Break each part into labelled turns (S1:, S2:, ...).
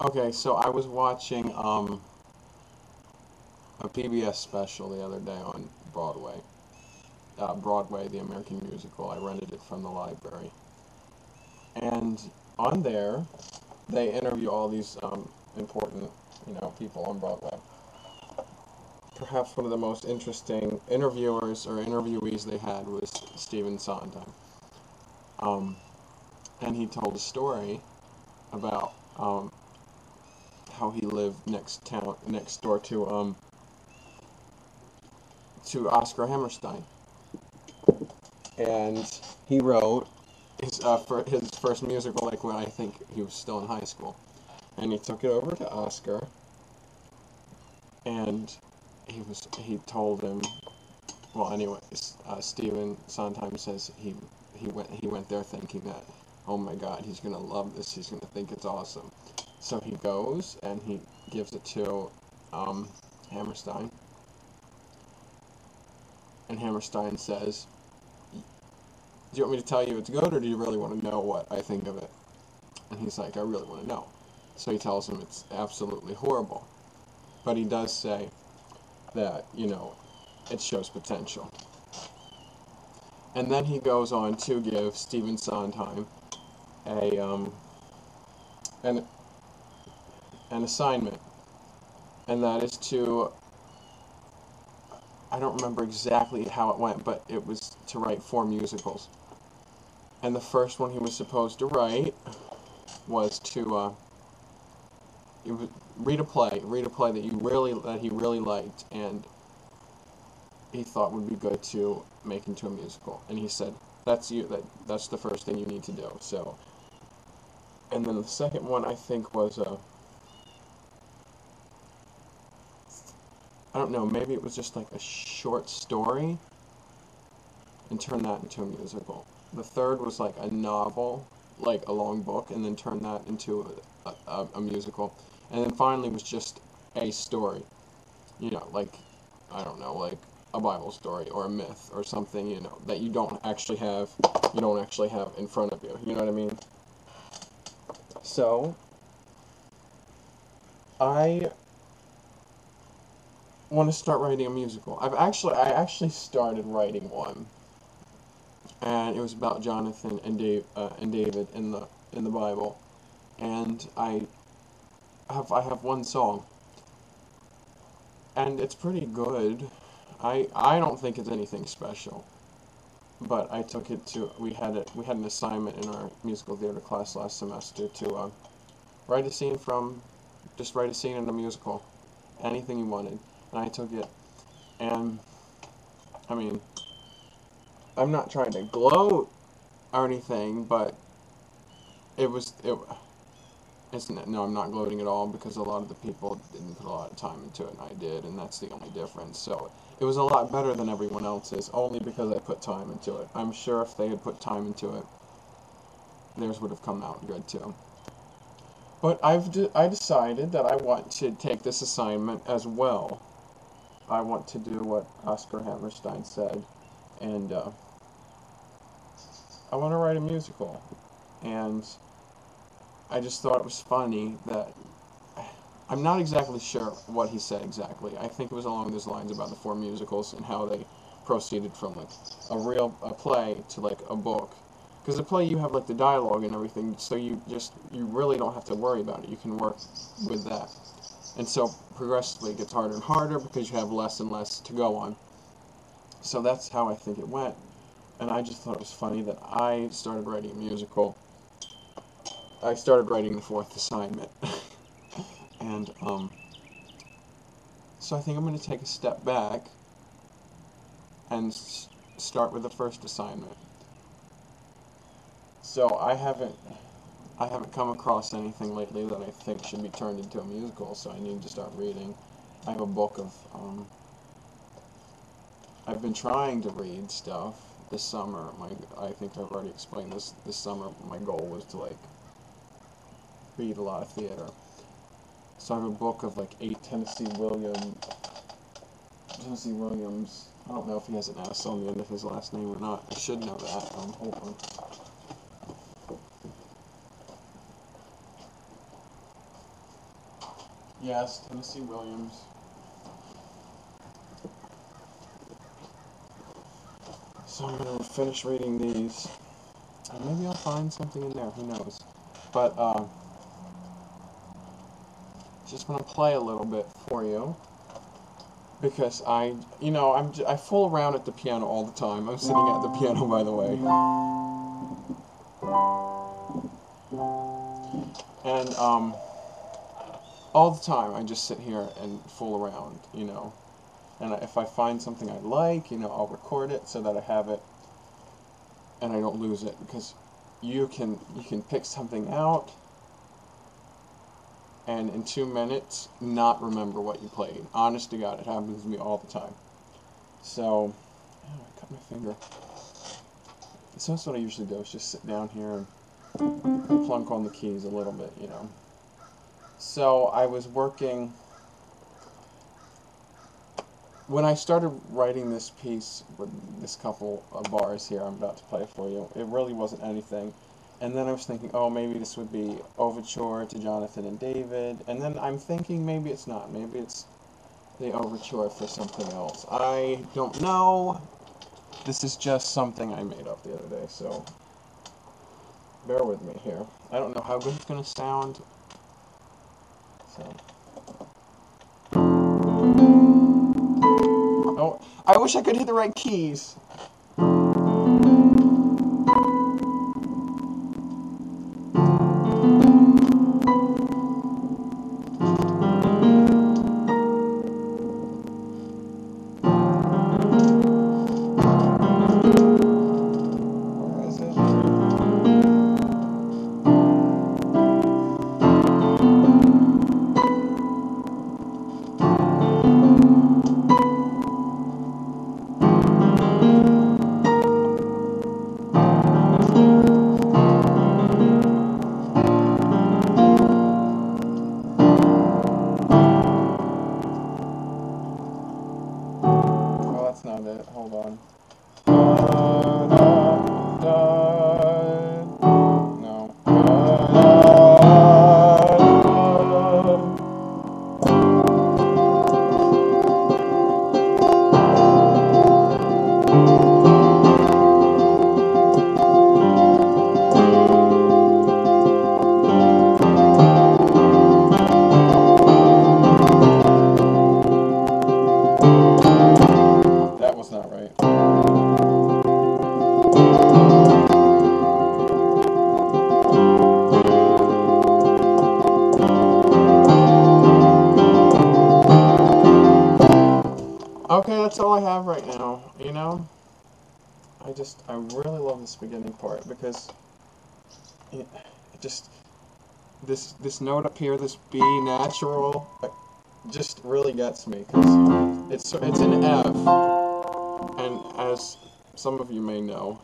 S1: Okay, so I was watching a PBS special the other day on Broadway. Broadway, the American musical. I rented it from the library. And on there, they interview all these important, people on Broadway. Perhaps one of the most interesting interviewers or interviewees they had was Stephen Sondheim. Um, and he told a story about how he lived next door to Oscar Hammerstein, and he wrote for his first musical, like when I think he was still in high school, and he took it over to Oscar, and he told him, well, anyways, Stephen Sondheim says he went there thinking that, oh my God, he's gonna love this, he's gonna think it's awesome. So he goes and he gives it to Hammerstein, and Hammerstein says, do you want me to tell you it's good, or do you really want to know what I think of it? And he's like, I really want to know. So he tells him it's absolutely horrible. But he does say that, it shows potential. And then he goes on to give Stephen Sondheim an assignment. And that is to, I don't remember exactly how it went, but it was to write 4 musicals. And the first one he was supposed to write was to read a play that he really liked, and he thought would be good to make into a musical. And he said, that's the first thing you need to do. So, and then the second one I think was I don't know, maybe it was just like a short story, and turn that into a musical. The third was like a novel, like a long book, and then turn that into a musical. And then finally was just a story, like, I don't know, like a Bible story or a myth or something, that you don't actually have in front of you. You know what I mean? So, I want to start writing a musical. I actually started writing one, and it was about Jonathan and David in the Bible, and I have one song, and it's pretty good. I don't think it's anything special, but I took it to we had an assignment in our musical theater class last semester to write a scene in a musical, anything you wanted, and I took it, and I mean, I'm not trying to gloat or anything, but no, I'm not gloating at all, because a lot of the people didn't put a lot of time into it, and I did, and that's the only difference. So it was a lot better than everyone else's, only because I put time into it. I'm sure if they had put time into it, theirs would have come out good too. But I decided that I want to take this assignment as well. I want to do what Oscar Hammerstein said, and I want to write a musical. And I just thought it was funny that I'm not exactly sure what he said exactly. I think it was along those lines about the 4 musicals and how they proceeded from like a play to like a book. Because a play, you have like the dialogue and everything, so you really don't have to worry about it. You can work with that. And so progressively it gets harder and harder because you have less and less to go on. So that's how I think it went. And I just thought it was funny that I started writing a musical. I started writing the 4th assignment. And, so I think I'm going to take a step back and start with the first assignment. So I haven't come across anything lately that I think should be turned into a musical, so I need to start reading. I have a book of, I've been trying to read stuff this summer. I think I've already explained this summer. My goal was to, like, read a lot of theater. So I have a book of, like, 8 Tennessee Williams. I don't know if he has an S on the end of his last name or not. I should know that. Hold on. Yes, Tennessee Williams. So I'm going to finish reading these. And maybe I'll find something in there, who knows. But, just want to play a little bit for you. Because I fool around at the piano all the time. I'm sitting at the piano, by the way. And, all the time I just sit here and fool around, And if I find something I like, I'll record it so that I have it and I don't lose it. Because you can pick something out and in 2 minutes not remember what you played. Honest to God, it happens to me all the time. So, I cut my finger. So that's what I usually do, is just sit down here and plunk on the keys a little bit, So I was working, when I started writing this piece, with this couple of bars here I'm about to play for you, it really wasn't anything. And then I was thinking, oh, maybe this would be Overture to Jonathan and David. And then I'm thinking maybe it's not. Maybe it's the Overture for something else. I don't know. This is just something I made up the other day, so bear with me here. I don't know how good it's going to sound. So. Oh, I wish I could hit the right keys. That's not it. Hold on. No. That was not right. Okay, that's all I have right now, I really love this beginning part because it just, this note up here, this B natural, just really gets me because it's an F, and as some of you may know,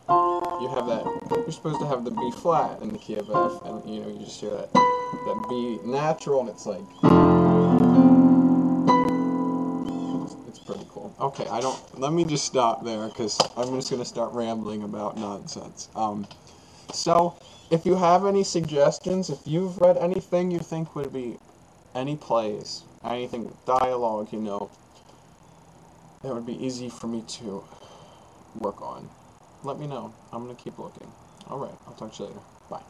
S1: you're supposed to have the B flat in the key of F, and you just hear that B natural, and it's like, it's pretty cool. Okay, let me just stop there, because I'm just going to start rambling about nonsense. So, if you have any suggestions, if you've read anything you think would be, any plays, anything with dialogue, that would be easy for me to work on, let me know. I'm going to keep looking. Alright, I'll talk to you later. Bye.